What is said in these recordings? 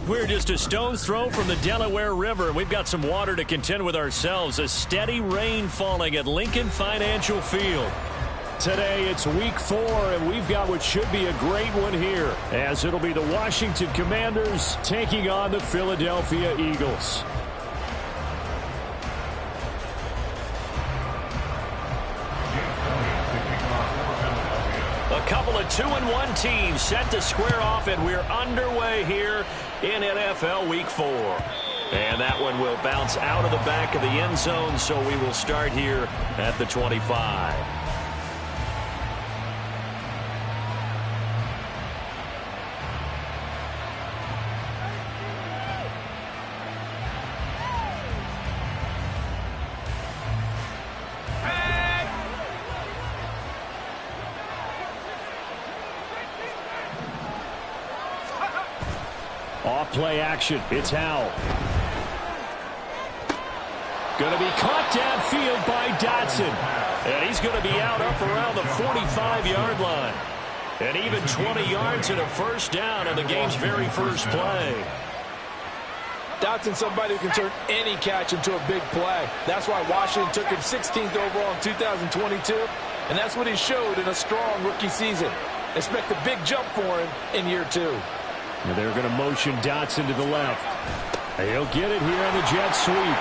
We're just a stone's throw from the Delaware River. We've got some water to contend with ourselves. A steady rain falling at Lincoln Financial Field. Today it's week 4, and we've got what should be a great one here, as it'll be the Washington Commanders taking on the Philadelphia Eagles. A couple of 2-1 teams set to square off, and we're underway here in NFL Week 4. And that one will bounce out of the back of the end zone, so we will start here at the 25. Off-play action. It's Howell. Going to be caught downfield by Dotson. And he's going to be out up around the 45-yard line. And even 20 yards and a first down on the game's very first play. Dotson's somebody who can turn any catch into a big play. That's why Washington took him 16th overall in 2022. And that's what he showed in a strong rookie season. Expect a big jump for him in year 2. And they're going to motion Dotson to the left. He'll get it here on the jet sweep.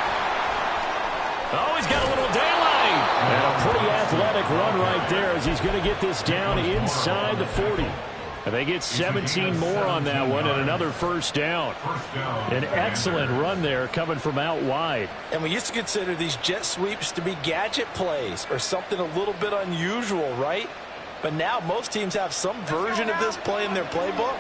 Oh, he's got a little daylight. And a pretty athletic run right there as he's going to get this down inside the 40. And they get 17 more on that one and another first down. An excellent run there coming from out wide. And we used to consider these jet sweeps to be gadget plays or something a little bit unusual, right? But now most teams have some version of this play in their playbook.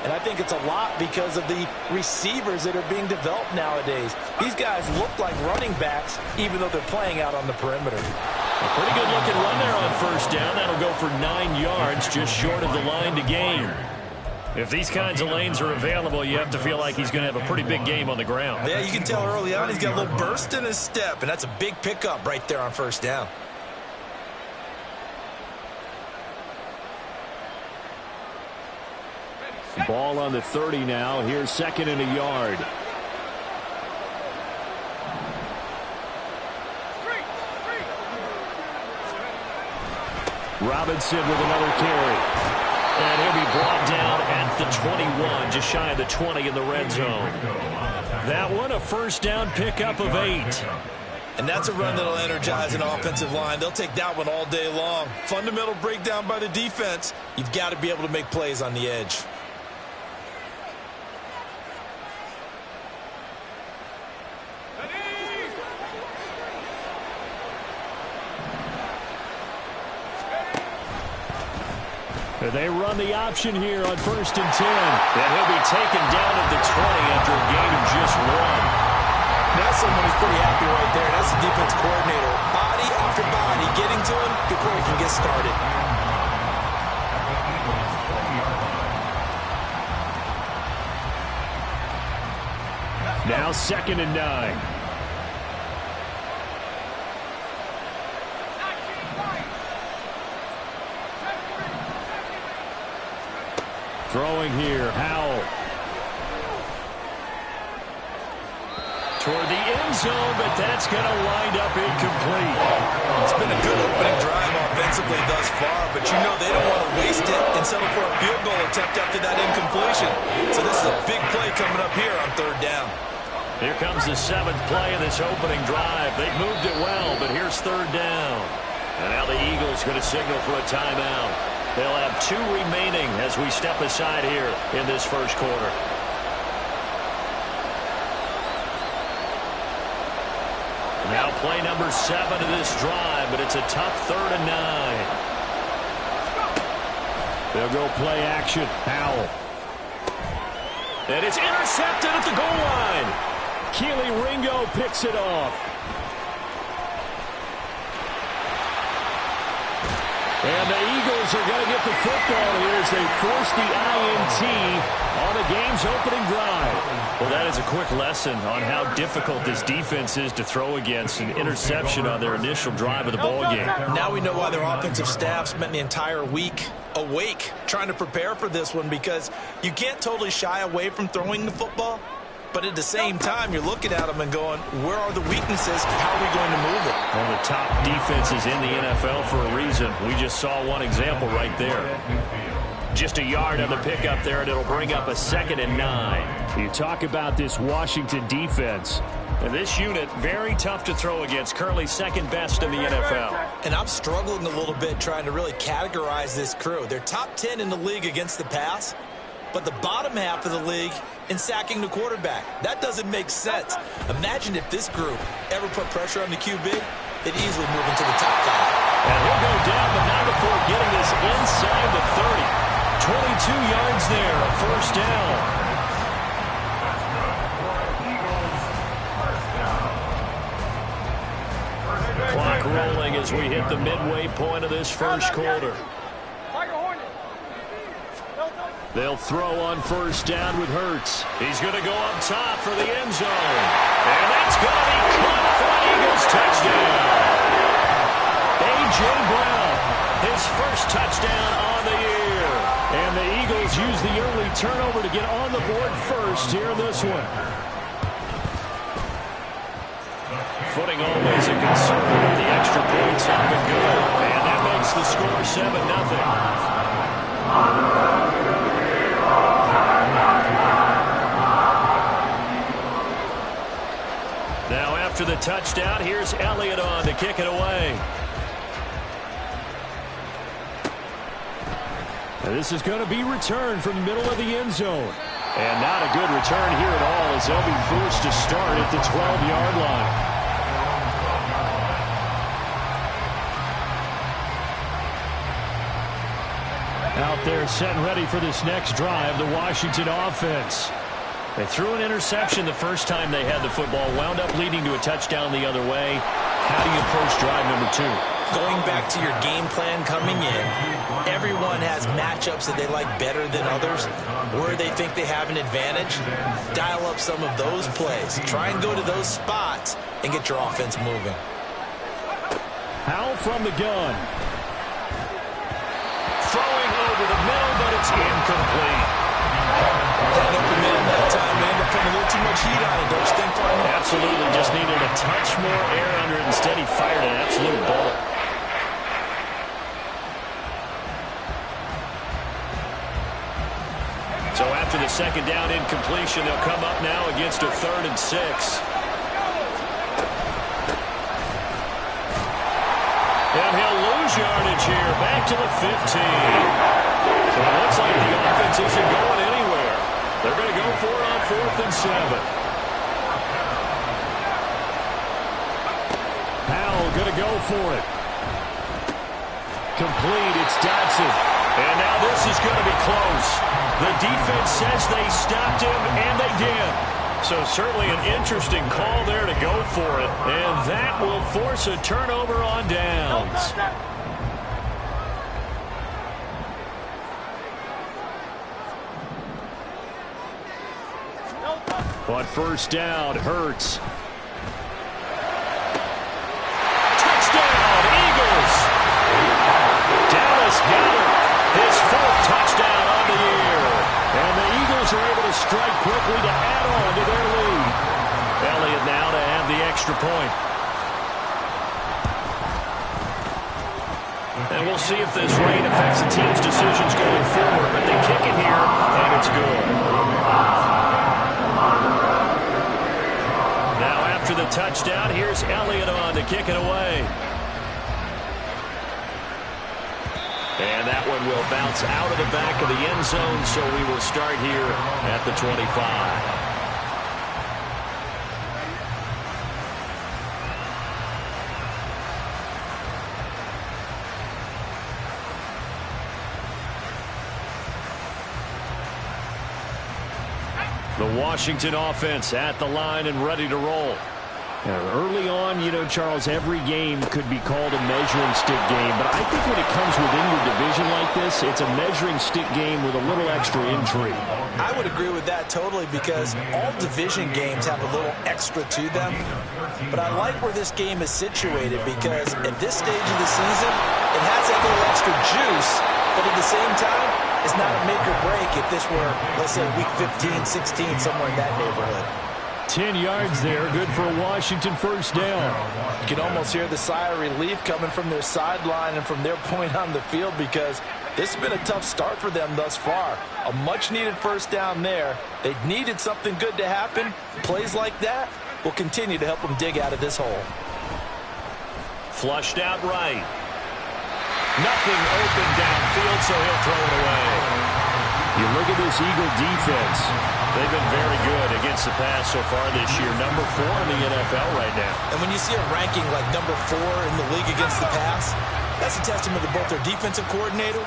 And I think it's a lot because of the receivers that are being developed nowadays. These guys look like running backs, even though they're playing out on the perimeter. A pretty good-looking run there on first down. That'll go for 9 yards, just short of the line to gain. If these kinds of lanes are available, you have to feel like he's going to have a pretty big game on the ground. Yeah, you can tell early on he's got a little burst in his step, and that's a big pickup right there on first down. Ball on the 30 now. Here's 2nd and a yard. Robinson with another carry. And he'll be brought down at the 21, just shy of the 20 in the red zone. That one, a first down pickup of 8. And that's a run that'll energize an offensive line. They'll take that one all day long. Fundamental breakdown by the defense. You've got to be able to make plays on the edge. They run the option here on 1st and 10. And he'll be taken down at the 20 after a gain of just 1. Now someone is pretty happy right there. That's the defense coordinator. Body after body getting to him before he can get started. Now 2nd and 9. Throwing here, Howell. Toward the end zone, but that's going to wind up incomplete. It's been a good opening drive offensively thus far, but you know they don't want to waste it and settle for a field goal attempt after that incompletion. So this is a big play coming up here on 3rd down. Here comes the 7th play of this opening drive. They've moved it well, but here's 3rd down. And now the Eagles going to signal for a timeout. They'll have 2 remaining as we step aside here in this first quarter. Now play number 7 of this drive, but it's a tough 3rd and 9. They'll go play action. Howell. And it's intercepted at the goal line. Keely Ringo picks it off. And the Eagles are going to get the football here as they force the INT on the game's opening drive. Well, that is a quick lesson on how difficult this defense is to throw against. An interception on their initial drive of the ball game. Now we know why their offensive staff spent the entire week awake, trying to prepare for this one, because you can't totally shy away from throwing the football. But at the same time, you're looking at them and going, where are the weaknesses? How are we going to move it? One of the top defenses in the NFL for a reason. We just saw one example right there. Just a yard on the pickup there, and it'll bring up a 2nd and 9. You talk about this Washington defense. And this unit, very tough to throw against, currently 2nd best in the NFL. And I'm struggling a little bit trying to really categorize this crew. They're top 10 in the league against the pass, but the bottom half of the league in sacking the quarterback. That doesn't make sense. Imagine if this group ever put pressure on the QB, they'd easily move into the top 5. And he'll go down, but not before getting this inside the 30. 22 yards there, a 1st down. Clock rolling as we hit the midway point of this 1st quarter. They'll throw on 1st down with Hurts. He's going to go up top for the end zone. And that's going to be caught for an Eagles touchdown. A.J. Brown, his 1st touchdown on the year. And the Eagles use the early turnover to get on the board first here in this one. Footing always a concern, but the extra points up and good. And that makes the score 7-0. Now after the touchdown, here's Elliott on to kick it away. And this is going to be returned from the middle of the end zone. And not a good return here at all, as they'll be forced to start at the 12-yard line. Out there set and ready for this next drive, the Washington offense. They threw an interception the first time they had the football, wound up leading to a touchdown the other way. How do you approach drive number 2? Going back to your game plan coming in, everyone has matchups that they like better than others, where they think they have an advantage. Dial up some of those plays. Try and go to those spots and get your offense moving. Howell from the gun. Throwing over the middle, but it's incomplete. That open middle that time, they end up putting a little too much heat on it, don't you think, partner? Absolutely. Just needed a touch more air under it. Instead, he fired an absolute bullet. So after the 2nd down incompletion, they'll come up now against a 3rd and 6. And he'll lose yardage here, back to the 15. So it looks like the offense isn't going anywhere. They're going to go for it on 4th and 7. Howell going to go for it. Complete, it's Dotson. And now this is going to be close. The defense says they stopped him, and they did. So certainly an interesting call there to go for it. And that will force a turnover on downs. On 1st down, Hurts. Touchdown, Eagles! Dallas Goedert, his 4th touchdown on the year. And the Eagles are able to strike quickly to add on to their lead. Elliott now to add the extra point. And we'll see if this rain affects the team's decisions going forward. But they kick it here, and it's good. Now after the touchdown, here's Elliott on to kick it away. And that one will bounce out of the back of the end zone, so we will start here at the 25. The Washington offense at the line and ready to roll. Early on, you know, Charles, every game could be called a measuring stick game, but I think when it comes within your division like this, it's a measuring stick game with a little extra intrigue. I would agree with that totally, because all division games have a little extra to them. But I like where this game is situated, because at this stage of the season, it has that little extra juice But at the same time, it's not a make or break if this were, let's say, week 15, 16, somewhere in that neighborhood. 10 yards there, good for a Washington first down. You can almost hear the sigh of relief coming from their sideline and from their point on the field, because this has been a tough start for them thus far. A much-needed first down there. They needed something good to happen. Plays like that will continue to help them dig out of this hole. Flushed out right. Nothing open downfield, so he'll throw it away. You look at this Eagle defense. They've been very good against the pass so far this year. Number 4 in the NFL right now. And when you see a ranking like number 4 in the league against the pass, that's a testament to both their defensive coordinator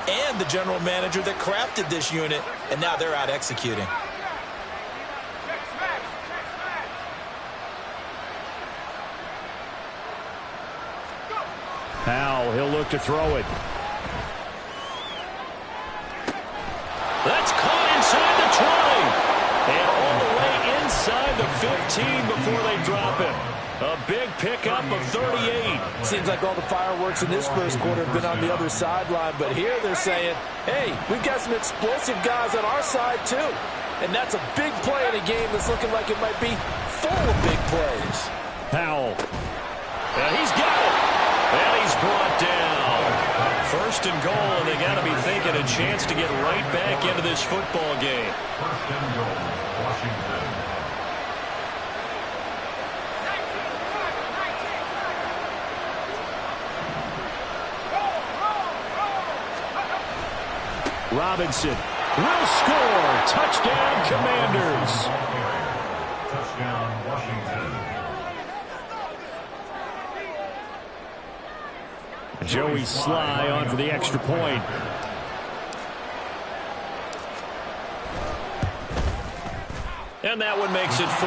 and the general manager that crafted this unit, and now they're out executing. Powell, he'll look to throw it. That's caught inside the 20. And all the way inside the 15 before they drop it. A big pickup of 38. Seems like all the fireworks in this first quarter have been on the other sideline, but here they're saying, hey, we've got some explosive guys on our side too. And that's a big play in a game that's looking like it might be full of big plays. Powell. And he's got it. And he's brought down. First and goal, and they got to be thinking a chance to get right back into this football game. First and goal, Washington. Robinson will score. Touchdown, Commanders. Touchdown, Washington. Joey Sly on for the extra point. And that one makes it 14-7.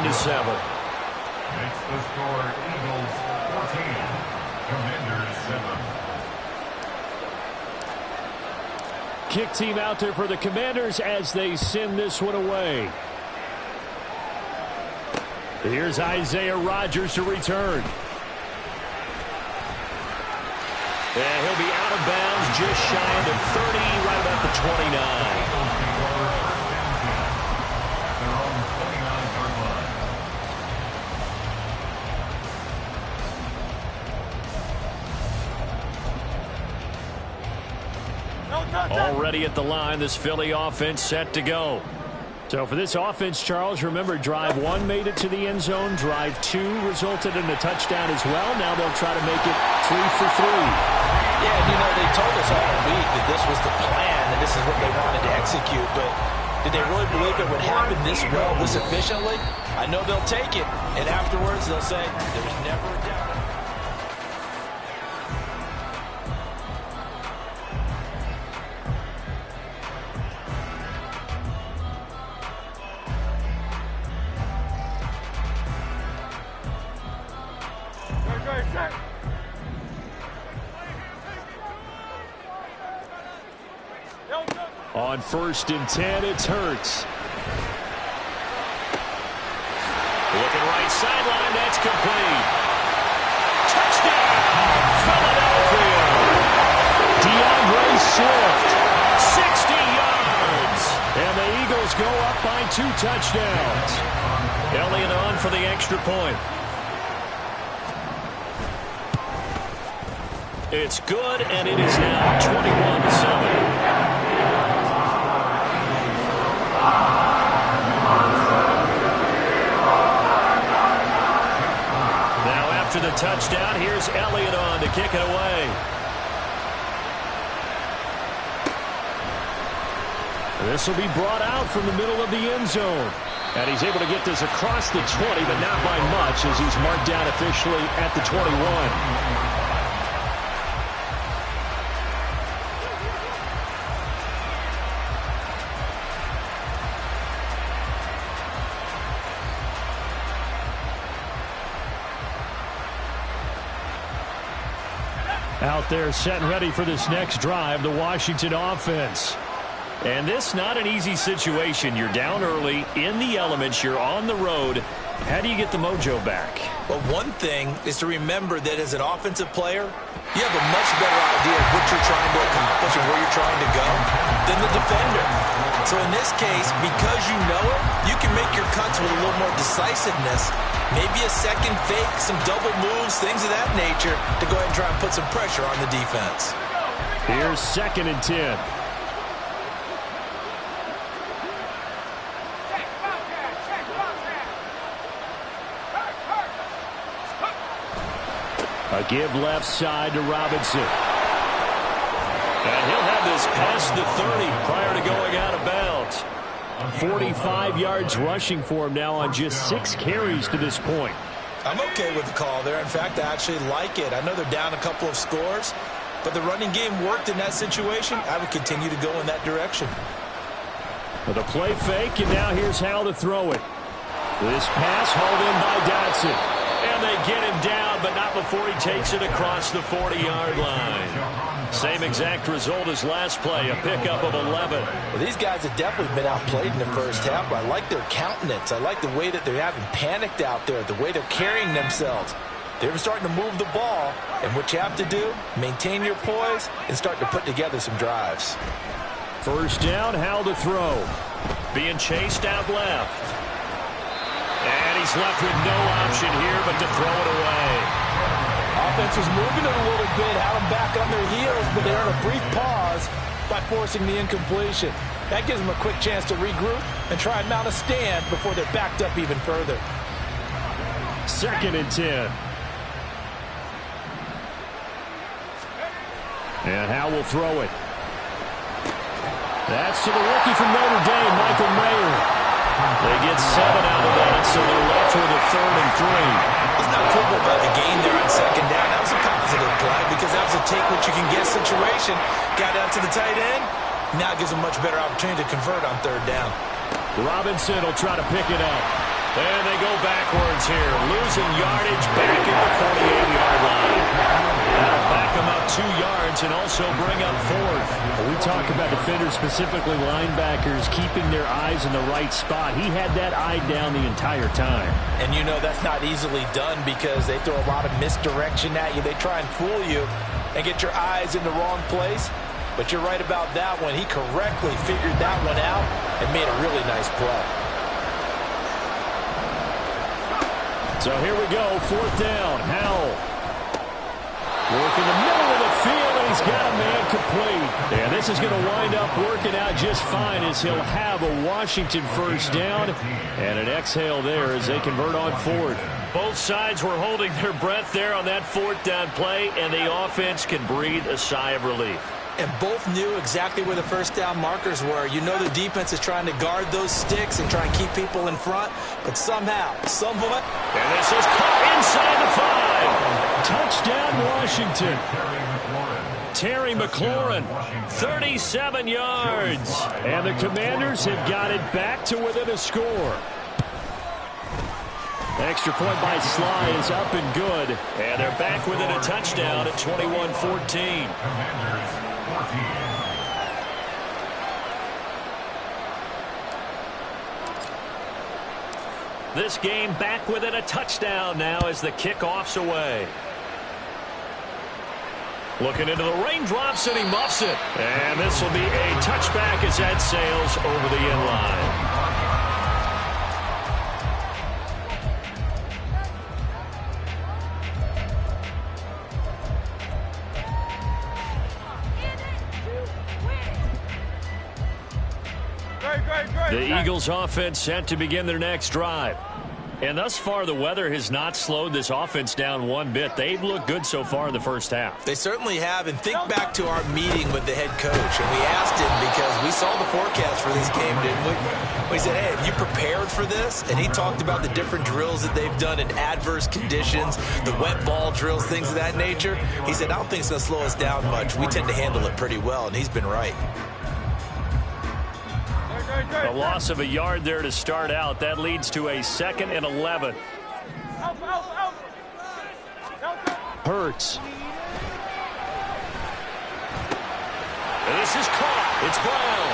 Makes the score Eagles 14, Commanders 7. Kick team out there for the Commanders as they send this one away. Here's Isaiah Rodgers to return. And he'll be out of bounds just shy of the 30, right about the 29. Already at the line, this Philly offense set to go. So for this offense, Charles, remember, drive 1 made it to the end zone. Drive 2 resulted in a touchdown as well. Now they'll try to make it 3 for 3. Yeah, you know, they told us all week that this was the plan and this is what they wanted to execute, but did they really believe it would happen this well, this efficiently? I know they'll take it, and afterwards they'll say, there's never a doubt. On 1st and 10, it's Hurts. Looking right sideline, that's complete. Touchdown, Philadelphia. DeAndre Swift, 60 yards. And the Eagles go up by 2 touchdowns. Elliott on for the extra point. It's good, and it is now 21-7. After the touchdown, here's Elliott on to kick it away. This will be brought out from the middle of the end zone. And he's able to get this across the 20, but not by much as he's marked down officially at the 21. Out there set and ready for this next drive, the Washington offense. And this not an easy situation. You're down early in the elements. You're on the road. How do you get the mojo back? Well, one thing is to remember that as an offensive player, you have a much better idea of what you're trying to accomplish and where you're trying to go than the defender. So in this case, because you know it, you can make your cuts with a little more decisiveness, maybe a second fake, some double moves, things of that nature, to go ahead and try and put some pressure on the defense. Here's 2nd and 10. A give left side to Robinson. And he'll have this past the 30 prior to going out of bounds. 45 yards rushing for him now on just 6 carries to this point. I'm okay with the call there. In fact, I actually like it. I know they're down a couple of scores, but the running game worked in that situation. I would continue to go in that direction. With a play fake, and now here's how to throw it. This pass hauled in by Dotson. And they get him down, but not before he takes it across the 40-yard line. Same exact result as last play, a pickup of 11. Well, these guys have definitely been outplayed in the first half, but I like their countenance. I like the way that they're having panicked out there, the way they're carrying themselves. They're starting to move the ball, and what you have to do, maintain your poise and start to put together some drives. First down, how to throw. Being chased out left. And he's left with no option here but to throw it away. Offense was moving it a little bit, had them back on their heels, but they earned a brief pause by forcing the incompletion. That gives them a quick chance to regroup and try and mount a stand before they're backed up even further. 2nd and 10. And Howell will throw it. That's to the rookie from Notre Dame, Michael Mayer. They get 7 out of that, so they're left with a 3rd and 3. It's not football about the gain there on 2nd down. That was a positive play because that was a take-what-you-can-get situation. Got out to the tight end. Now gives them much better opportunity to convert on 3rd down. Robinson will try to pick it up. And they go backwards here, losing yardage back at the 48-yard line. That'll back them up 2 yards and also bring up 4th. We talk about defenders, specifically linebackers, keeping their eyes in the right spot. He had that eye down the entire time. And you know that's not easily done because they throw a lot of misdirection at you. They try and fool you and get your eyes in the wrong place. But you're right about that one. He correctly figured that one out and made a really nice play. So here we go, 4th down. Howell. Working the middle of the field, and he's got a man complete. And this is going to wind up working out just fine as he'll have a Washington first down. And an exhale there as they convert on 4th. Both sides were holding their breath there on that 4th down play, and the offense can breathe a sigh of relief. And both knew exactly where the first down markers were. You know the defense is trying to guard those sticks and try and keep people in front. But somehow, somewhat. And this is caught inside the 5. Touchdown, Washington. Terry McLaurin, 37 yards. And the Commanders have got it back to within a score. Extra point by Sly is up and good. And they're back within a touchdown at 21-14. This game back within a touchdown now as the kickoff's away. Looking into the raindrops, and he muffs it. And this will be a touchback as that sails over the end line. The Eagles offense set to begin their next drive. And thus far, the weather has not slowed this offense down one bit. They've looked good so far in the first half. They certainly have. And think back to our meeting with the head coach. And we asked him because we saw the forecast for this game, didn't we? We said, hey, have you prepared for this? And he talked about the different drills that they've done in adverse conditions, the wet ball drills, things of that nature. He said, I don't think it's going to slow us down much. We tend to handle it pretty well. And he's been right. A loss of a yard there to start out. That leads to a 2nd and 11. Hurts. And this is caught. It's Brown.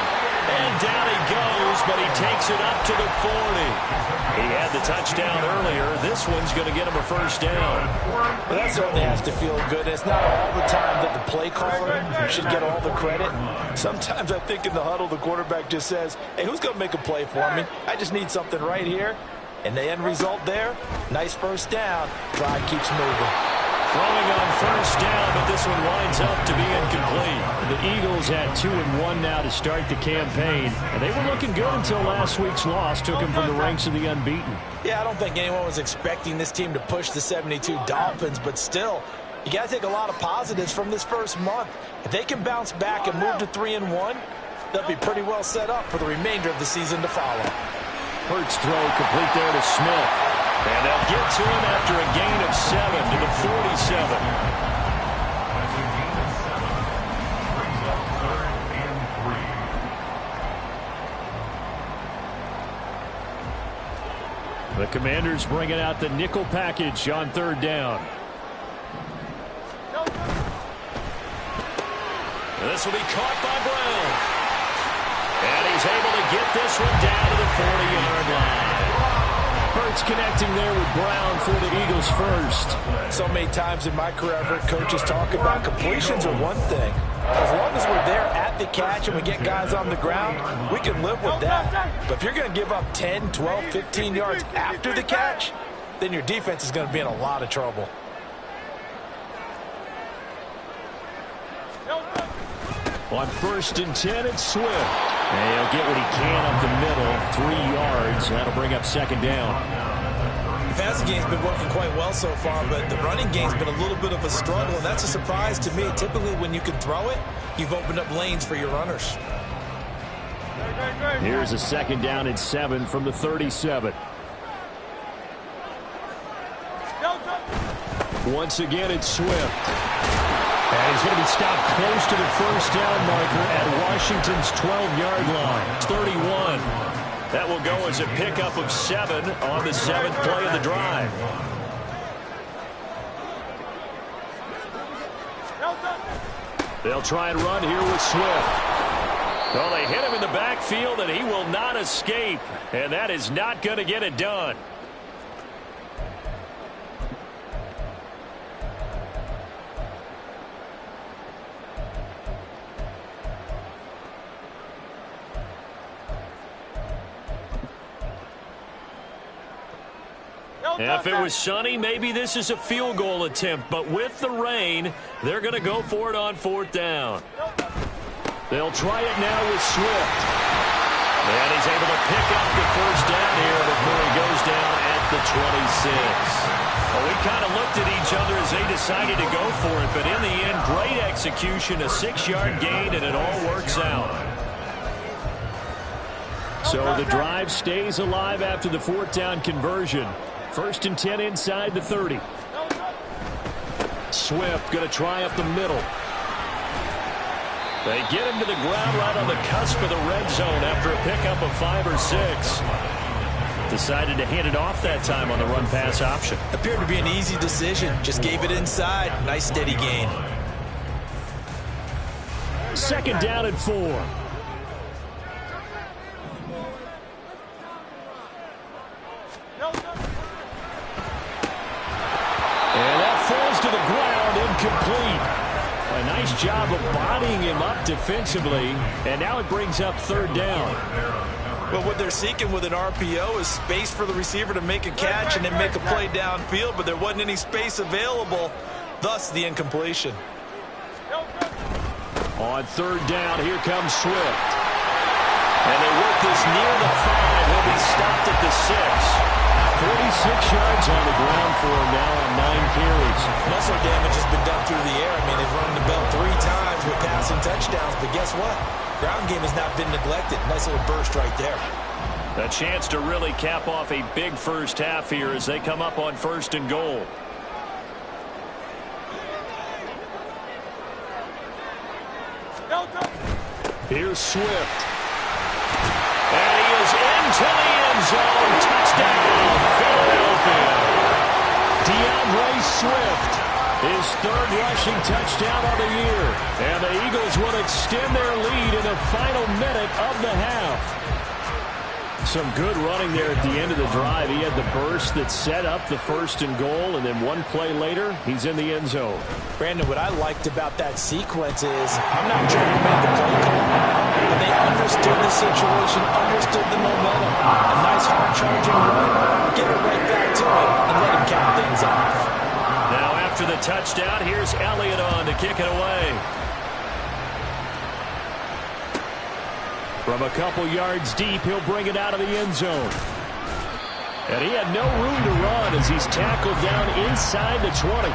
And down he goes but he takes it up to the 40. He had the touchdown earlier. This one's going to get him a first down. Well, that certainly has to feel good. It's not all the time that the play caller should get all the credit. Sometimes I think in the huddle, the quarterback just says, hey, who's going to make a play for me? I just need something right here. And the end result there, nice first down. Drive keeps moving. Throwing on first down, but this one winds up to be incomplete. The Eagles had 2-1 now to start the campaign, and they were looking good until last week's loss took them from the ranks of the unbeaten. Yeah, I don't think anyone was expecting this team to push the 72 Dolphins, but still, you got to take a lot of positives from this first month. If they can bounce back and move to 3-1, they'll be pretty well set up for the remainder of the season to follow. Hurts throw complete there to Smith. And they'll get to him after a gain of 7 to the 47. That's a gain of 7. Brings up 3rd and 3. The Commanders bringing out the nickel package on 3rd down. This will be caught by Brown. And he's able to get this one down to the 40-yard line. Hurts connecting there with Brown for the Eagles first. So many times in my career, I've heard coaches talk about completions are one thing. As long as we're there at the catch and we get guys on the ground, we can live with that. But if you're going to give up 10, 12, 15 yards after the catch, then your defense is going to be in a lot of trouble. On 1st and 10, it's Swift. And he'll get what he can up the middle, 3 yards. That'll bring up 2nd down. The passing game's been working quite well so far, but the running game's been a little bit of a struggle, and that's a surprise to me. Typically, when you can throw it, you've opened up lanes for your runners. Here's a 2nd down and 7 from the 37. Once again, it's Swift. And he's going to be stopped close to the first down marker at Washington's 12-yard line. It's 31. That will go as a pickup of 7 on the 7th play of the drive. They'll try and run here with Swift. Well, they hit him in the backfield, and he will not escape. And that is not going to get it done. If it was sunny, maybe this is a field goal attempt. But with the rain, they're going to go for it on 4th down. They'll try it now with Swift. And he's able to pick up the first down here before he goes down at the 26. Well, we kind of looked at each other as they decided to go for it. But in the end, great execution, a 6-yard gain, and it all works out. So the drive stays alive after the 4th down conversion. 1st and 10 inside the 30. Swift going to try up the middle. They get him to the ground right on the cusp of the red zone after a pickup of 5 or 6. Decided to hand it off that time on the run-pass option. Appeared to be an easy decision. Just gave it inside. Nice steady gain. 2nd down and 4. And that falls to the ground, incomplete. A nice job of bodying him up defensively, and now it brings up 3rd down. Well, what they're seeking with an RPO is space for the receiver to make a catch and then make a play downfield, but there wasn't any space available, thus the incompletion. On 3rd down, here comes Swift. And they work this near the 5. He'll be stopped at the 6. 46 yards on the ground for him now on 9 carries. Muscle damage has been done through the air. I mean, they've run the bell 3 times with passing touchdowns, but guess what? Ground game has not been neglected. Nice little burst right there. A chance to really cap off a big first half here as they come up on 1st and goal. Here's Swift. And he is into the end zone. Touchdown, Philadelphia. DeAndre Swift, his 3rd rushing touchdown of the year. And the Eagles will extend their lead in the final minute of the half. Some good running there at the end of the drive. He had the burst that set up the 1st and goal, and then one play later, he's in the end zone. Brandon, what I liked about that sequence is I'm not trying to make the play call, but they understood the situation, understood the momentum. A nice hard-charging run, get it right back to him, and let him count things off. Now after the touchdown, here's Elliott on to kick it away. From a couple yards deep, he'll bring it out of the end zone. And he had no room to run as he's tackled down inside the 20.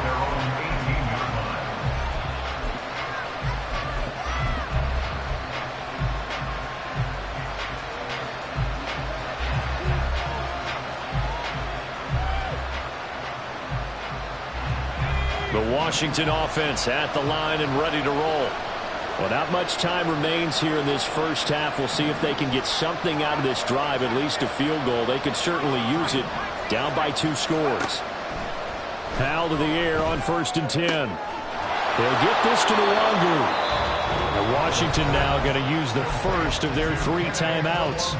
The Washington offense at the line and ready to roll. Well, not much time remains here in this first half. We'll see if they can get something out of this drive, at least a field goal. They could certainly use it down by 2 scores. Powell to the air on 1st and 10. They'll get this to Nwangu. And Washington now going to use the first of their 3 timeouts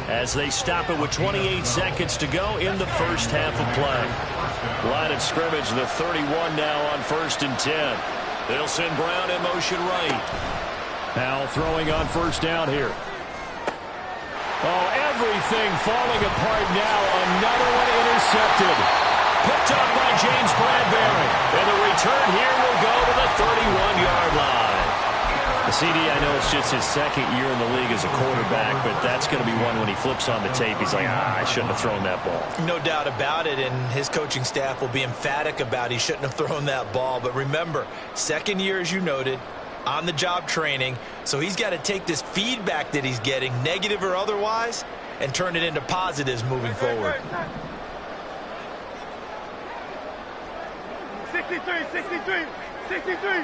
as they stop it with 28 seconds to go in the first half of play. Line of scrimmage, the 31 now on 1st and 10. They'll send Brown in motion right. Powell throwing on 1st down here. Oh, everything falling apart now. Another one intercepted. Picked up by James Bradbury. And the return here will go to the 31-yard line. The CD, I know it's just his 2nd year in the league as a quarterback, but that's going to be one when he flips on the tape. He's like, I shouldn't have thrown that ball. No doubt about it, and his coaching staff will be emphatic about he shouldn't have thrown that ball. But remember, 2nd year, as you noted, on-the-job training, so he's got to take this feedback that he's getting, negative or otherwise, and turn it into positives moving forward. 63.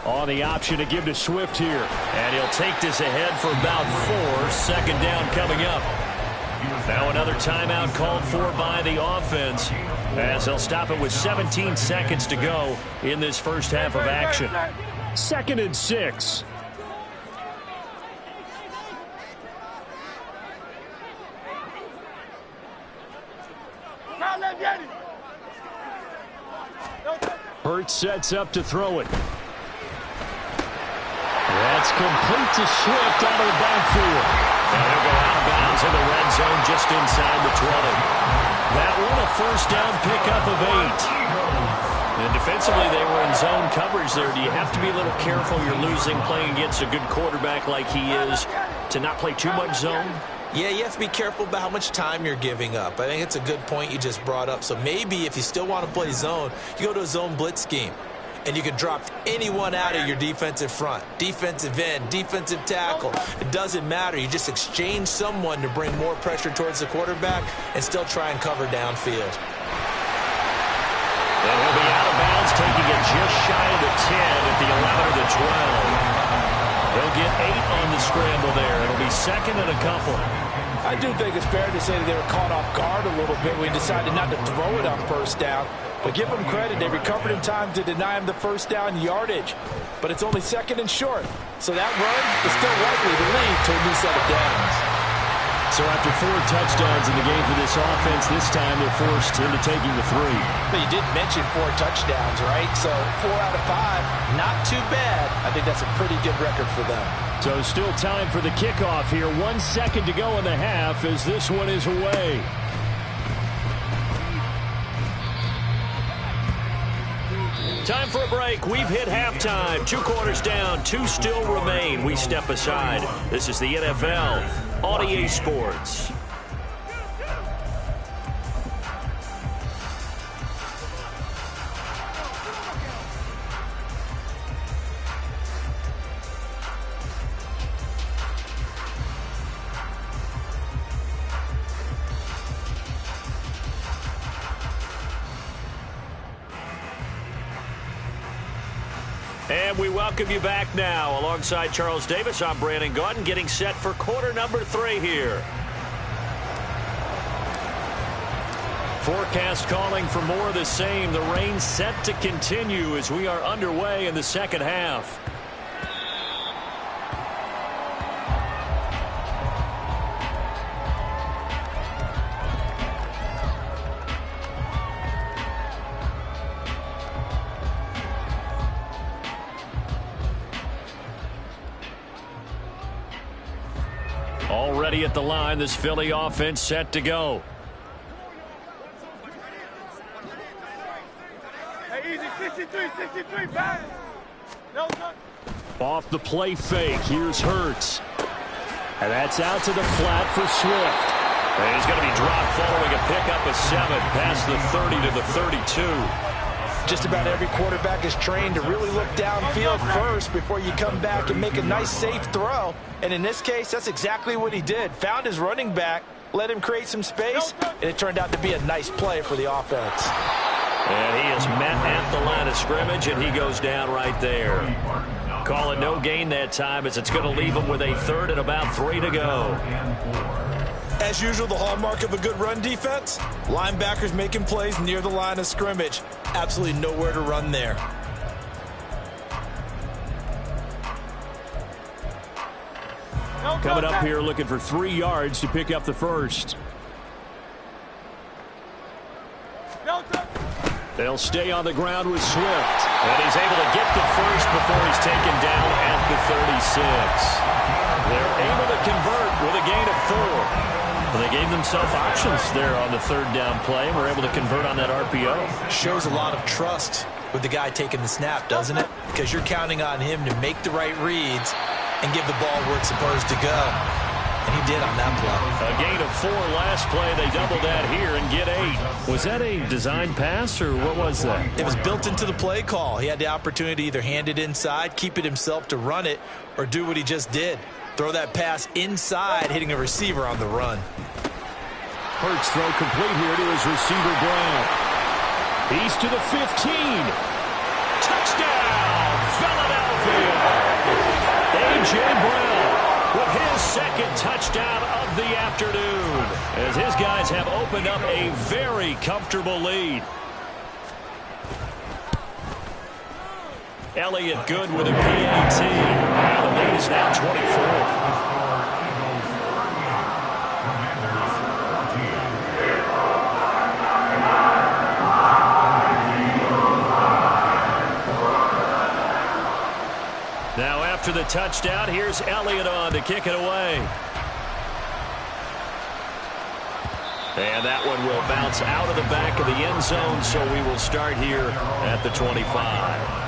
On the option to give to Swift here. And he'll take this ahead for about 4. 2nd down coming up. Now another timeout called for by the offense as they'll stop it with 17 seconds to go in this first half of action. 2nd and 6. Hurts sets up to throw it. That's complete to Swift out of the backfield. And he'll go out of bounds in the red zone just inside the 20. That one a 1st down pickup of 8. And defensively they were in zone coverage there. Do you have to be a little careful? You're losing playing against a good quarterback like he is to not play too much zone? Yeah, you have to be careful about how much time you're giving up. I think it's a good point you just brought up. So maybe if you still want to play zone, you go to a zone blitz scheme. And you can drop anyone out of your defensive front. Defensive end, defensive tackle. It doesn't matter. You just exchange someone to bring more pressure towards the quarterback and still try and cover downfield. And he'll be out of bounds, taking it just shy of the 10 at the 11 of the 12. He'll get 8 on the scramble there. It'll be 2nd and a couple. I do think it's fair to say that they were caught off guard a little bit when we decided not to throw it on 1st down. But give them credit. They recovered in time to deny him the 1st down yardage. But it's only 2nd and short. So that run is still likely to lead to a new set of downs. So after 4 touchdowns in the game for this offense, this time they're forced into taking the 3. But you did mention 4 touchdowns, right? So 4 out of 5, not too bad. I think that's a pretty good record for them. So still time for the kickoff here. 1 second to go in the half as this one is away. Time for a break. We've hit halftime. 2 quarters down. 2 still remain. We step aside. This is the NFL on EA Sports. And we welcome you back now. Alongside Charles Davis, I'm Brandon Gaudin, getting set for quarter number 3 here. Forecast calling for more of the same. The rain set to continue as we are underway in the second half. Already at the line, this Philly offense set to go. Hey, easy, 63, back. No, no. Off the play fake, here's Hurts. And that's out to the flat for Swift. And he's going to be dropped following a pickup of 7 past the 30 to the 32. Just about every quarterback is trained to really look downfield first before you come back and make a nice, safe throw. And in this case, that's exactly what he did. Found his running back, let him create some space, and it turned out to be a nice play for the offense. And he is met at the line of scrimmage, and he goes down right there. Call it no gain that time, as it's going to leave him with a third and about 3 to go. As usual, the hallmark of a good run defense, linebackers making plays near the line of scrimmage. Absolutely nowhere to run there. Coming up here looking for 3 yards to pick up the first. They'll stay on the ground with Swift. And he's able to get the first before he's taken down at the 36. They're able to convert with a gain of 4. Well, they gave themselves options there on the third down play and were able to convert on that RPO. Shows a lot of trust with the guy taking the snap, doesn't it? Because you're counting on him to make the right reads and give the ball where it's supposed to go. And he did on that play. A gain of 4 last play. They doubled that here and get 8. Was that a design pass or what was that? It was built into the play call. He had the opportunity to either hand it inside, keep it himself to run it, or do what he just did. Throw that pass inside, hitting a receiver on the run. Hurts throw complete here to his receiver, Brown. He's to the 15. Touchdown, Philadelphia. A.J. Brown with his second touchdown of the afternoon, as his guys have opened up a very comfortable lead. Elliott good with a PAT. Now the lead is now 24. Now after the touchdown, here's Elliott on to kick it away. And that one will bounce out of the back of the end zone, so we will start here at the 25.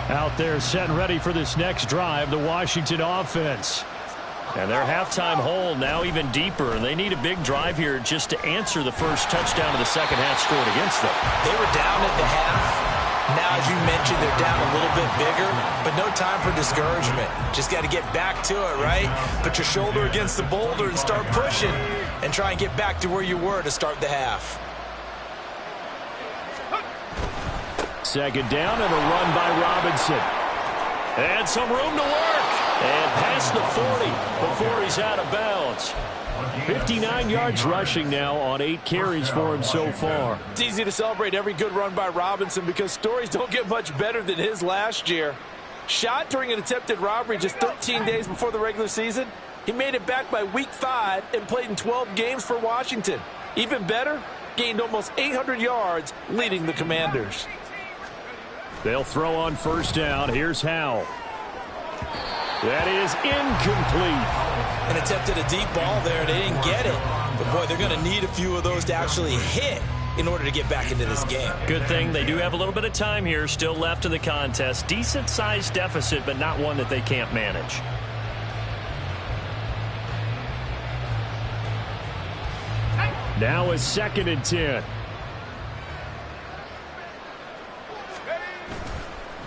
Out there set and ready for this next drive, the Washington offense. And their halftime hole now even deeper, and they need a big drive here just to answer the first touchdown of the second half scored against them. They were down at the half. Now, as you mentioned, they're down a little bit bigger, but no time for discouragement. Just got to get back to it, right? Put your shoulder against the boulder and start pushing and try and get back to where you were to start the half. Second down and a run by Robinson. And some room to work. And past the 40 before he's out of bounds. 59 yards rushing now on 8 carries for him so far. It's easy to celebrate every good run by Robinson because stories don't get much better than his last year. Shot during an attempted robbery just 13 days before the regular season. He made it back by week 5 and played in 12 games for Washington. Even better, gained almost 800 yards leading the Commanders. They'll throw on first down. Here's Howell. That is incomplete. And attempted a deep ball there, and they didn't get it. But, boy, they're going to need a few of those to actually hit in order to get back into this game. Good thing they do have a little bit of time here still left in the contest. Decent-sized deficit, but not one that they can't manage. Now is 2nd and 10.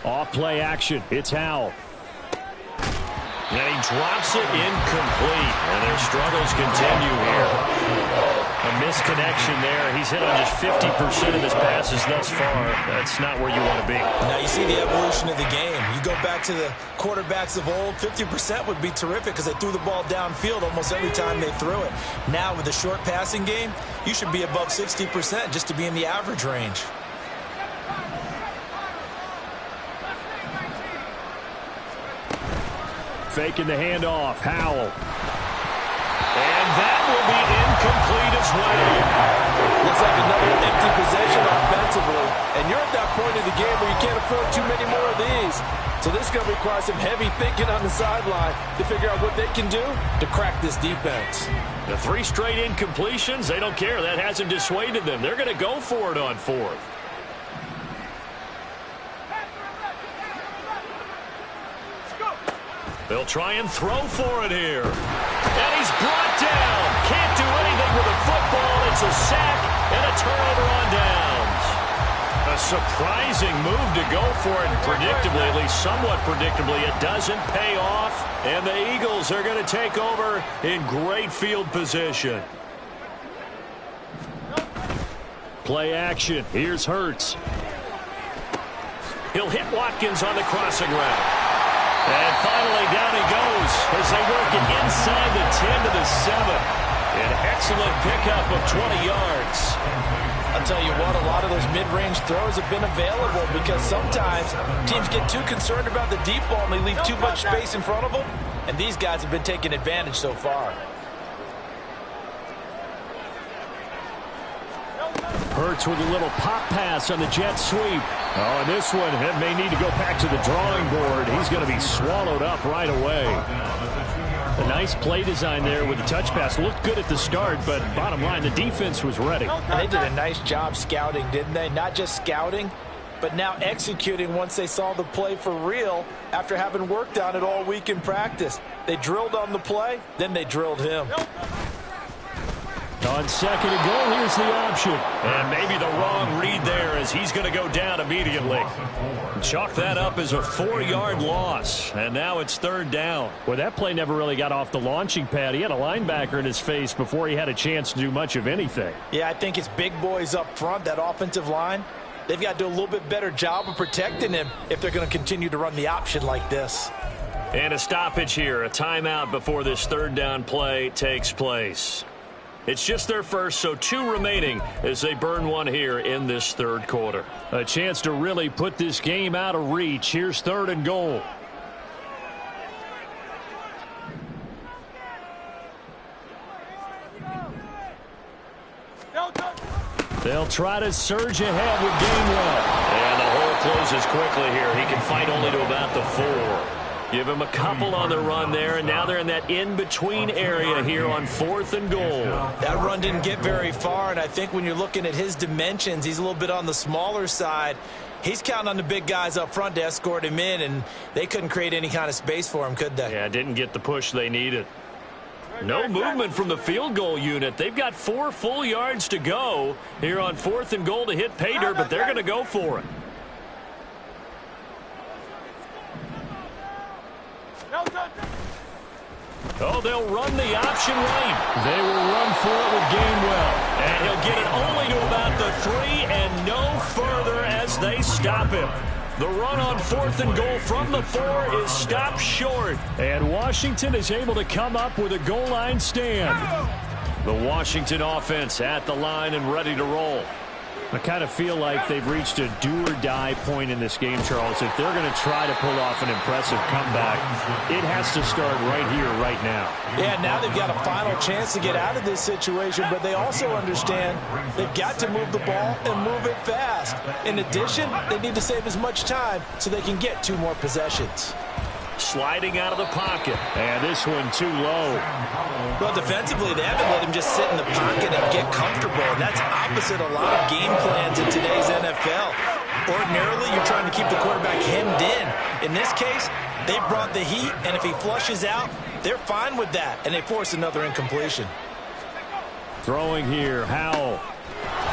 Off play action. It's Howell. And he drops it incomplete. And their struggles continue here. A misconnection there. He's hit on just 50% of his passes thus far. That's not where you want to be. Now you see the evolution of the game. You go back to the quarterbacks of old, 50% would be terrific because they threw the ball downfield almost every time they threw it. Now with the short passing game, you should be above 60% just to be in the average range. Faking the handoff. Howell. And that will be incomplete as well. Looks like another empty possession offensively. the game where you can't afford too many more of these. So this is going to require some heavy thinking on the sideline to figure out what they can do to crack this defense. The 3 straight incompletions, they don't care. That hasn't dissuaded them. They're going to go for it on 4th. They'll try and throw for it here. And he's brought down. Can't do anything with a football. It's a sack and a turnover on downs. A surprising move to go for it. Predictably, at least somewhat predictably, it doesn't pay off. And the Eagles are going to take over in great field position. Play action. Here's Hurts. He'll hit Watkins on the crossing route. And finally, down he goes as they work it inside the 10 to the 7. An excellent pickup of 20 yards. I'll tell you what, a lot of those mid-range throws have been available because sometimes teams get too concerned about the deep ball and they leave too much space in front of them. And these guys have been taking advantage so far. Hurts with a little pop pass on the jet sweep. Oh, and this one may need to go back to the drawing board. He's going to be swallowed up right away. A nice play design there with the touch pass. Looked good at the start, but bottom line, the defense was ready. They did a nice job scouting, didn't they? Not just scouting, but now executing once they saw the play for real after having worked on it all week in practice. They drilled on the play, then they drilled him. On 2nd and goal, here's the option. And maybe the wrong read there as he's going to go down immediately. Chalk that up as a 4-yard loss. And now it's 3rd down. Well, that play never really got off the launching pad. He had a linebacker in his face before he had a chance to do much of anything. Yeah, I think it's big boys up front, that offensive line. They've got to do a little bit better job of protecting him if they're going to continue to run the option like this. And a stoppage here, a timeout before this 3rd down play takes place. It's just their first, so 2 remaining as they burn one here in this 3rd quarter. A chance to really put this game out of reach. Here's 3rd and goal. They'll try to surge ahead with Gainwell. And the hole closes quickly here. He can fight only to about the 4. Give him a couple on the run there, and now they're in that in-between area here on 4th and goal. That run didn't get very far, and I think when you're looking at his dimensions, he's a little bit on the smaller side. He's counting on the big guys up front to escort him in, and they couldn't create any kind of space for him, could they? Yeah, didn't get the push they needed. No movement from the field goal unit. They've got 4 full yards to go here on 4th and goal to hit pay dirt, but they're going to go for it. Oh, they'll run the option right. They will run for it with Gainwell. And he'll get it only to about the 3 and no further as they stop him. The run on 4th and goal from the 4 is stopped short. And Washington is able to come up with a goal line stand. The Washington offense at the line and ready to roll. I kind of feel like they've reached a do-or-die point in this game, Charles. If they're going to try to pull off an impressive comeback, it has to start right here, right now. Yeah, now they've got a final chance to get out of this situation, but they also understand they've got to move the ball and move it fast. In addition, they need to save as much time so they can get 2 more possessions. Sliding out of the pocket. And this one too low. Well, defensively, they haven't let him just sit in the pocket and get comfortable. And that's opposite a lot of game plans in today's NFL. Ordinarily, you're trying to keep the quarterback hemmed in. In this case, they brought the heat, and if he flushes out, they're fine with that, and they force another incompletion. Throwing here, Howell.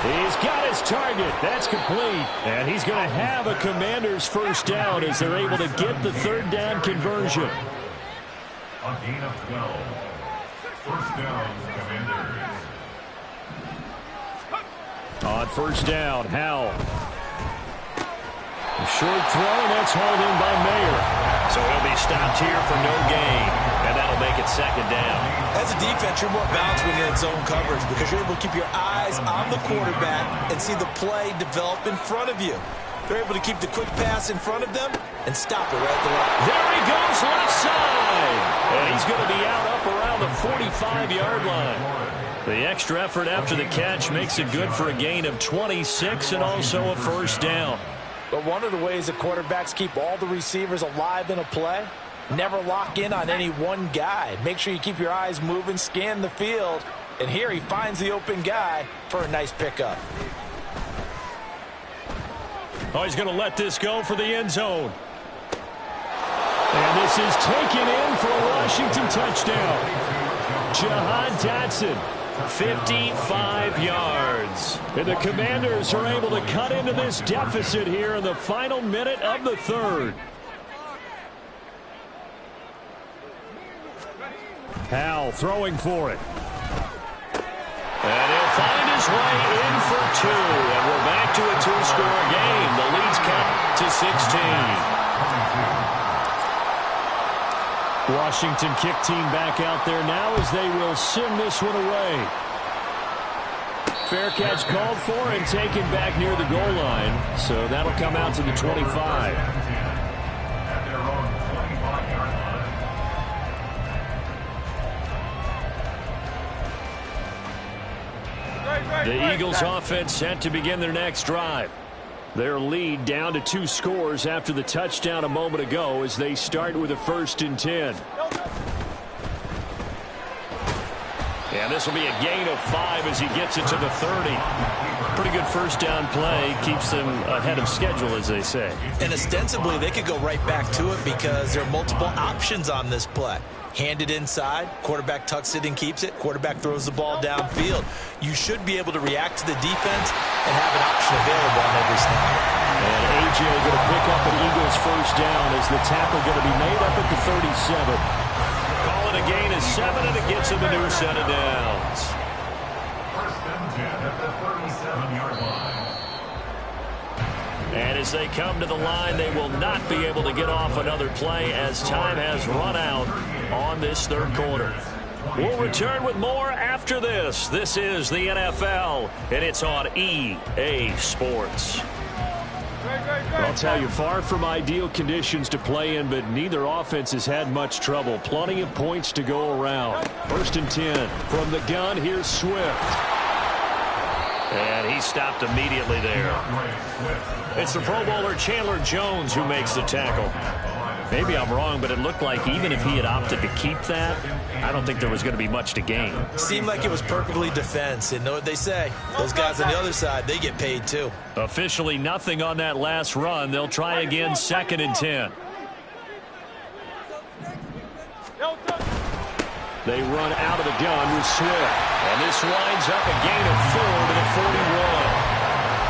He's got his target. That's complete. And he's going to have a Commanders first down as they're able to get the 3rd down conversion. A gain of 12. First down, Commanders. On 1st down, Howell. A short throw, and that's hauled in by Mayer. So he'll be stopped here for no gain, and that'll make it 2nd down. As a defense, you're more balanced when you're in zone coverage because you're able to keep your eyes on the quarterback and see the play develop in front of you. They're able to keep the quick pass in front of them and stop it right at the line. There he goes, left side. And he's going to be out up around the 45-yard line. The extra effort after the catch makes it good for a gain of 26 and also a first down. But one of the ways that quarterbacks keep all the receivers alive in a play, never lock in on any one guy. Make sure you keep your eyes moving, scan the field. And here he finds the open guy for a nice pickup. Oh, he's going to let this go for the end zone. And this is taken in for a Washington touchdown. Jahan Dotson, 55 yards. And the Commanders are able to cut into this deficit here in the final minute of the third. Howell throwing for it. And he'll find his way in for two. And we're back to a two-score game. The lead's cut to 16. Washington kick team back out there now as they will send this one away. Fair catch called for and taken back near the goal line. So that'll come out to the 25. At their own 25-yard line. The Eagles offense set to begin their next drive. Their lead down to 2 scores after the touchdown a moment ago as they start with a 1st and 10. And this will be a gain of 5 as he gets it to the 30. Pretty good first down play. Keeps them ahead of schedule, as they say. And ostensibly, they could go right back to it because there are multiple options on this play. Hand it inside, quarterback tucks it and keeps it, quarterback throws the ball downfield. You should be able to react to the defense and have an option available on every snap. And A.J. going to pick up an Eagles first down as the tackle going to be made up at the 37. Call it a gain of 7, and it gets him a new set of downs. 1st and 10 at the 37-yard line. And as they come to the line, they will not be able to get off another play as time has run out on this third quarter. We'll return with more after this. This is the NFL, and it's on EA Sports. I'll tell you, far from ideal conditions to play in, but neither offense has had much trouble. Plenty of points to go around. 1st and 10 from the gun. Here's Swift. And he stopped immediately there. It's the Pro Bowler Chandler Jones who makes the tackle. Maybe I'm wrong, but it looked like even if he had opted to keep that, I don't think there was going to be much to gain. Seemed like it was perfectly defense. And know what they say? Those guys on the other side, they get paid too. Officially nothing on that last run. They'll try again 2nd and 10. They run out of the gun with Swift. And this winds up a gain of 4 to the 41.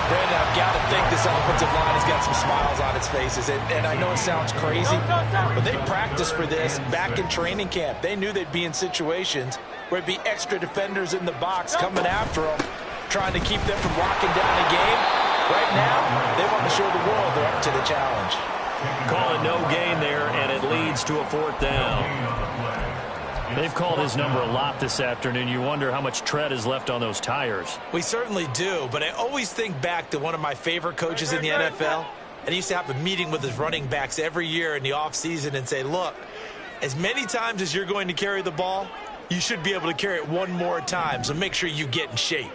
Brandon, I've got to think this offensive line has got some smiles on its faces. And I know it sounds crazy, but they practiced for this back in training camp. They knew they'd be in situations where it'd be extra defenders in the box coming after them, trying to keep them from locking down the game. Right now, they want to show the world they're up to the challenge. Call it no gain there, and it leads to a 4th down. They've called his number a lot this afternoon. You wonder how much tread is left on those tires. We certainly do, but I always think back to one of my favorite coaches in the NFL. And he used to have a meeting with his running backs every year in the offseason and say, look, as many times as you're going to carry the ball, you should be able to carry it one more time, so make sure you get in shape.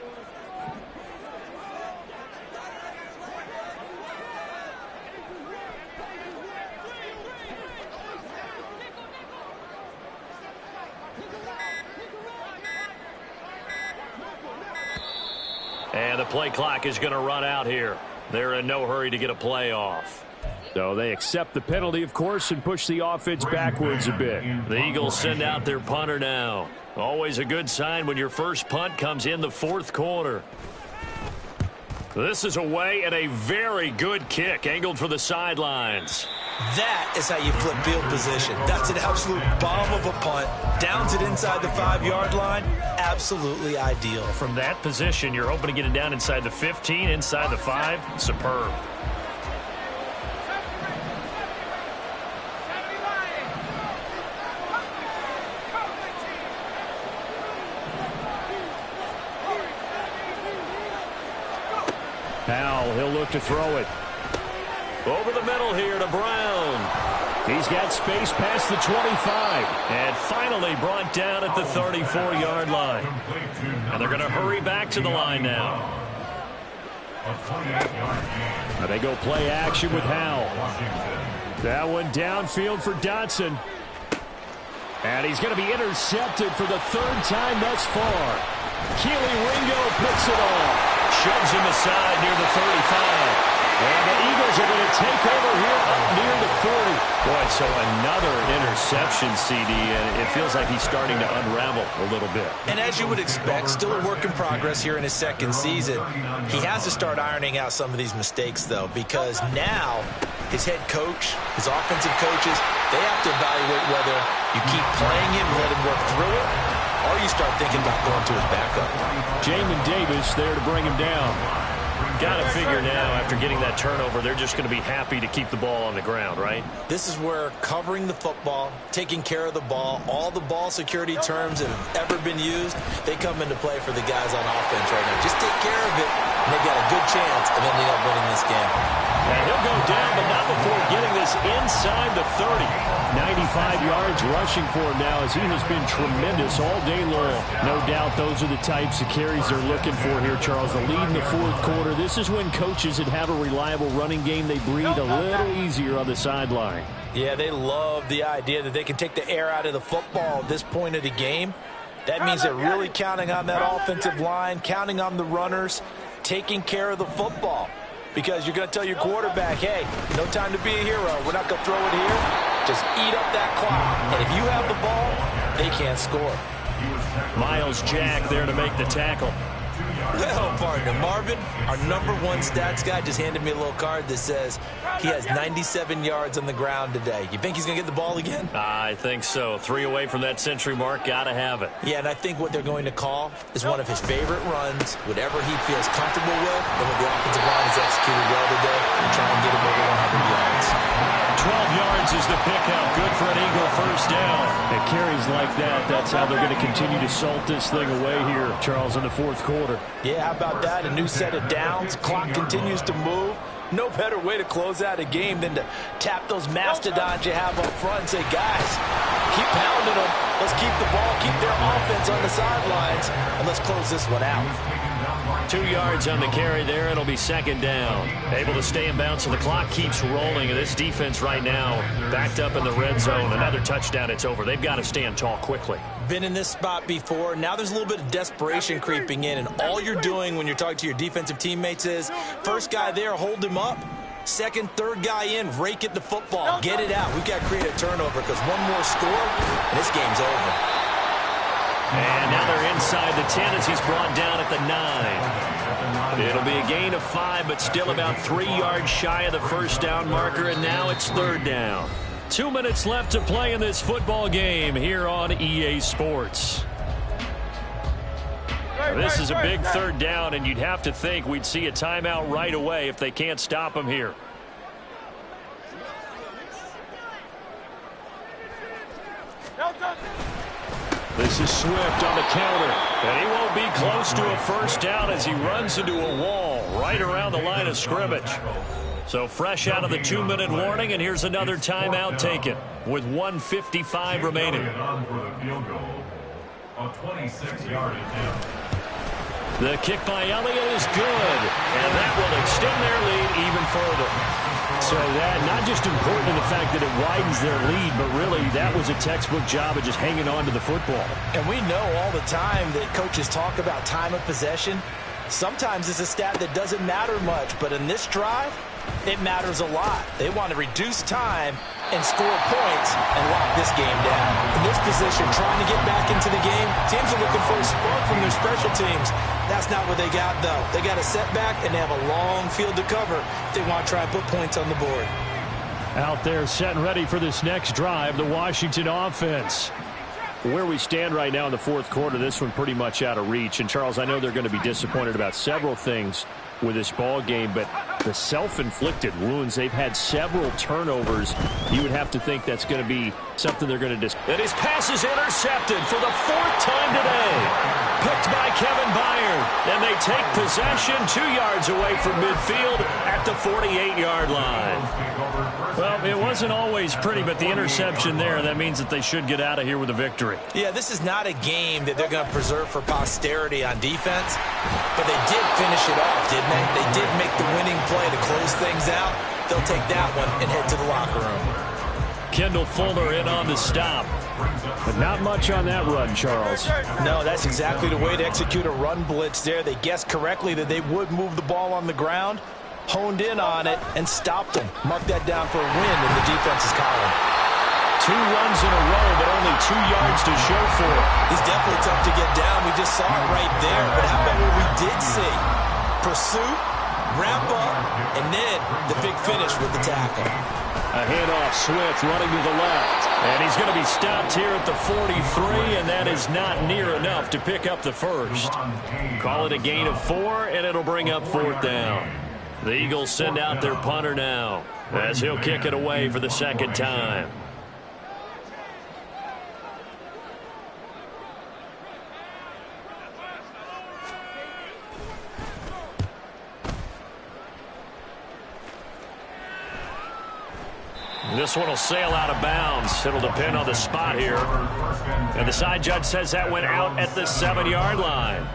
And the play clock is going to run out here. They're in no hurry to get a play off. So they accept the penalty, of course, and push the offense backwards a bit. The Eagles send out their punter now. Always a good sign when your first punt comes in the 4th quarter. This is away and a very good kick angled for the sidelines. That is how you flip field position. That's an absolute bomb of a punt. Downs it inside the 5-yard line. Absolutely ideal. From that position, you're hoping to get it down inside the 15, inside the 5. Superb. Howell, he'll look to throw it. Over the middle here to Brown. He's got space past the 25. And finally brought down at the 34-yard line. And they're going to hurry back to the line now. A 28-yard gain. They go play action with Howell. Washington. That one downfield for Dotson. And he's going to be intercepted for the third time thus far. Keely Ringo picks it off. Shoves him aside near the 35. And the Eagles are going to take over here up near the 40. Boy, so another interception, CD, and it feels like he's starting to unravel a little bit. And as you would expect, still a work in progress here in his second season. He has to start ironing out some of these mistakes, though, because now his head coach, his offensive coaches, they have to evaluate whether you keep playing him, let him work through it, or you start thinking about going to his backup. Jamin Davis there to bring him down. Got to figure now, after getting that turnover, they're just going to be happy to keep the ball on the ground, right? This is where covering the football, taking care of the ball, all the ball security terms that have ever been used, they come into play for the guys on offense right now. Just take care of it, and they've got a good chance of ending up winning this game. And he'll go down, but not before getting this inside the 30. 95 yards rushing for him now, as he has been tremendous all day long. No doubt those are the types of carries they're looking for here, Charles. The lead in the fourth quarter. This is when coaches that have a reliable running game, they breathe a little easier on the sideline. Yeah, they love the idea that they can take the air out of the football at this point of the game. That means they're really counting on that offensive line, counting on the runners, taking care of the football. Because you're going to tell your quarterback, hey, no time to be a hero. We're not going to throw it here. Just eat up that clock. And if you have the ball, they can't score. Miles Jack there to make the tackle. Well, partner, Marvin, our #1 stats guy, just handed me a little card that says he has 97 yards on the ground today. You think he's going to get the ball again? I think so. 3 away from that century mark. Got to have it. Yeah, and I think what they're going to call is one of his favorite runs, whatever he feels comfortable with, and what the offensive line has executed well today, and try and get him over 100 yards. 12 yards is the pickup. Good for an Eagle first down. It carries like that. That's how they're going to continue to salt this thing away here, Charles, in the fourth quarter. Yeah, how about that? A new set of downs. Clock continues to move. No better way to close out a game than to tap those mastodons you have up front and say, guys, keep pounding them. Let's keep the ball, keep their offense on the sidelines, and let's close this one out. 2 yards on the carry there. It'll be second down. Able to stay in bounds, so the clock keeps rolling. And this defense right now backed up in the red zone. Another touchdown, it's over. They've got to stand tall quickly. Been in this spot before. Now there's a little bit of desperation creeping in, and all you're doing when you're talking to your defensive teammates is first guy there, hold him up. Second, third guy in, rake at the football. Get it out. We've got to create a turnover because one more score, and this game's over. And now they're inside the 10 as he's brought down at the 9. It'll be a gain of 5, but still about 3 yards shy of the first down marker, and now it's third down. 2 minutes left to play in this football game here on EA Sports. This is a big third down, and you'd have to think we'd see a timeout right away if they can't stop him here. This is Swift on the counter, and he won't be close to a first down as he runs into a wall right around the line of scrimmage. So fresh out of the 2-minute warning, and here's another timeout taken with 1:55 remaining. On for the field goal. A 26-yard attempt. The kick by Elliott is good, and that will extend their lead even further. So that not just important in the fact that it widens their lead, but really that was a textbook job of just hanging on to the football. And we know all the time that coaches talk about time of possession. Sometimes it's a stat that doesn't matter much, but in this drive, it matters a lot. They want to reduce time and score points and lock this game down. In this position, trying to get back into the game, teams are looking for a spark from their special teams. That's not what they got, though. They got a setback, and they have a long field to cover if they want to try and put points on the board. Out there set and ready for this next drive, the Washington offense. Where we stand right now in the fourth quarter, this one pretty much out of reach. And, Charles, I know they're going to be disappointed about several things with this ball game, but the self-inflicted wounds, they've had several turnovers. You would have to think that's going to be something they're going to And his pass is intercepted for the 4th time today. Picked by Kevin Byard. And they take possession 2 yards away from midfield at the 48-yard line. Well, it wasn't always pretty, but the interception there, that means that they should get out of here with a victory. Yeah, this is not a game that they're going to preserve for posterity on defense, but they did finish it off, didn't they? They did make the winning play to close things out. They'll take that one and head to the locker room. Kendall Fuller in on the stop. But not much on that run, Charles. No, that's exactly the way to execute a run blitz there. They guessed correctly that they would move the ball on the ground, honed in on it, and stopped them. Mark that down for a win in the defense's column. 2 runs in a row, but only 2 yards to show for it. He's definitely tough to get down. We just saw it right there. But how about what we did see? Pursuit, wrap up, and then the big finish with the tackle. A handoff, Swift running to the left. And he's going to be stopped here at the 43, and that is not near enough to pick up the first. Call it a gain of 4, and it'll bring up 4th down. The Eagles send out their punter now, as he'll kick it away for the 2nd time. This one will sail out of bounds. It'll depend on the spot here. And the side judge says that went out at the 7-yard line.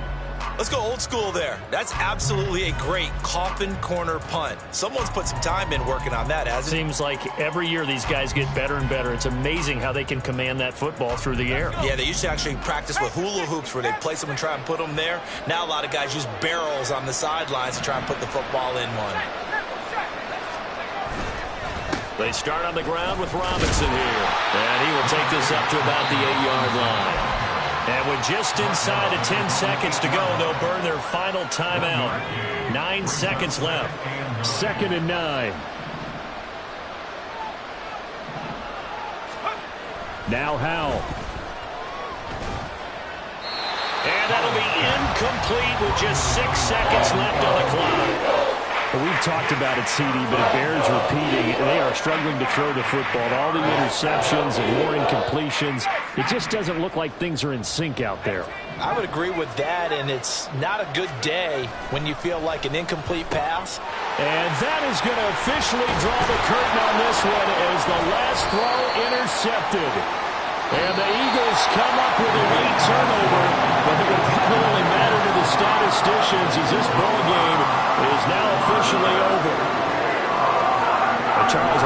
Let's go old school there. That's absolutely a great coffin corner punt. Someone's put some time in working on that, hasn't it? Seems like every year these guys get better and better. It's amazing how they can command that football through the air. Yeah, they used to actually practice with hula hoops where they'd place them and try and put them there. Now a lot of guys use barrels on the sidelines to try and put the football in one. They start on the ground with Robinson here. And he will take this up to about the 8-yard line. And with just inside of 10 seconds to go, they'll burn their final timeout. 9 seconds left. 2nd and 9. Now Howell. And that'll be incomplete with just 6 seconds left on the clock. We've talked about it, CD, but it bears repeating. They are struggling to throw the football. All the interceptions and more incompletions. It just doesn't look like things are in sync out there. I would agree with that, and it's not a good day when you feel like an incomplete pass. And that is going to officially draw the curtain on this one as the last throw intercepted. And the Eagles come up with a late turnover, but it will probably matter to the statisticians as this ball game is now officially over. Charles,